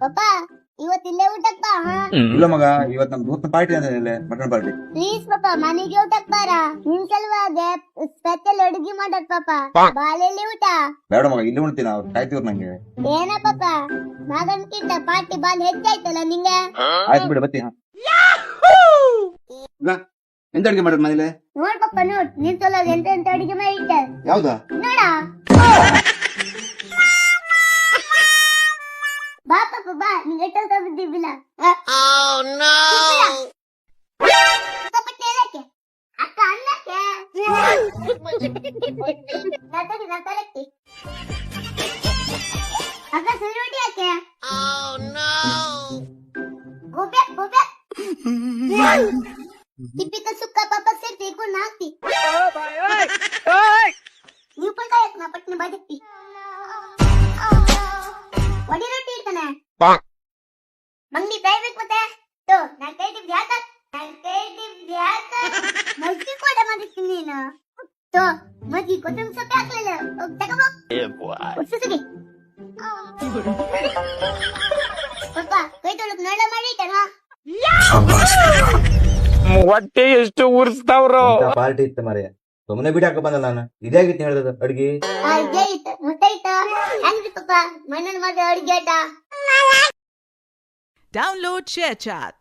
ಪಪ್ಪ ಇವತ್ತಿಲ್ಲೇ ಊಟಕ್ ಬಾ ಇಲ್ಲ ಮಗ, ಇವತ್ ನಮ್ ದೋಸ್ತ ಪಾರ್ಟಿ ಅಂತ ಮಟನ್ ಪಾರ್ಟಿ. ಪ್ಲೀಸ್ ಪಪ್ಪ ಮನೆಗೆ ಊಟಕ್ ಬಾರ. ನಿನ್ ಸಲುವಾಗಿ ಸ್ಪೆಷಲ್ ಅಡುಗೆ ಮಾಡೋದ್ ಪಪ್ಪ. ಬಾಳೆಲ್ಲಿ ಊಟ ಬೇಡ ಮಗ, ಇಲ್ಲಿ ಉಣ್ತೀನಿ, ಅವ್ರು ಕಾಯ್ತಿವ್ರು ನಂಗೆ. ಏನ ಪಪ್ಪ ಮಗನ್ಕಿಂತ ಪಾರ್ಟಿ ಬಾಲ್ ಹೆಚ್ಚಾಯ್ತಲ್ಲ ನಿಂಗೆ. ಆಯ್ತು ಬಿಡು, ಬತ್ತಿ. ಎಂತ ಅಡಿಗೆ ಮಾಡೋದು ಮನೇಲಿ? ನೋಡ್ ಪಪ್ಪ ನೋಡ್, ನಿನ್ ಸಲುವಾಗಿ ಎಂತ ಎಂತ ಅಡುಗೆ ಮಾಡಿಟ್ಟೆ ಯಾವ್ದಾ ನೋಡ. ಬಾ ಪಪ್ಪ ಬಾ, ನಿಂಗೆ ಎಷ್ಟೋ ಬಿದ್ದಿಲ್ಲ. ಅಕ್ಕ ಅನ್ನಕ್ಕೆ ಅಕ್ಕ ಸುರುಟಿ ಯಾಕೆ? ಗೋಬೆ ಗೋಬೆ ತಿಪ್ಪಿಕ ಸುಕ್ಕ ಪಾಪ ಸೇರ್ತಿ ಕೊಂಡು ಹಾಕ್ತಿ. ನೀವು ಪಲ್ಕ ಯಾಕೆ ನಾ ಪಟ್ನ ಬದುಕ್ತಿ. ಒಡಿ ರೊಟ್ಟಿ ಇರ್ತಾನೆ ಮಂಗಿ ಕಾಯ್ಬೇಕು ಮತ್ತೆ. ತೋ ನಾನ್ ಕೈ ಟಿಪ್ ಯಾಕ ಮಜ್ಜಿ ಕೂಡ ಮಾಡಿಸ್ತೀನಿ ನೀನು. ತೋ ಮಜ್ಜಿ ಕೊತ್ತಂಬರಿ ಸೊಪ್ಪು ಹಾಕ್ಲಿಲ್ಲ, ತಗೋಬೋ ಒಡ್ಸಿಸಿ. ಪಪ್ಪ ಕೈ ತೊಳಕ್ ನಳ ಮಾಡಿ ಇಟ್ಟಣ. ಹೊಟ್ಟೆ ಎಷ್ಟು ಉರ್ಸ್ತಾವ್ರು. ಪಾರ್ಟಿ ಇತ್ತು ಮರೆ, ಸುಮ್ಮನೆ ಬಿಡಾಕ ಬಂದ ನಾನು. ಇದಾಗಿತ್ತು ಹೇಳ್ದ ಅಡ್ಗಿ. ಅಡ್ಗೆ ಇತ್ತು, ಮುಟ್ಟೆ ಇತ್ತು. ಹೆಂಗ್ರಿ ಪಪ್ಪ ಮಣ್ಣನ್ ಮಾತ್ರ ಅಡ್ಗೆ ಆಟ. Download ShareChat.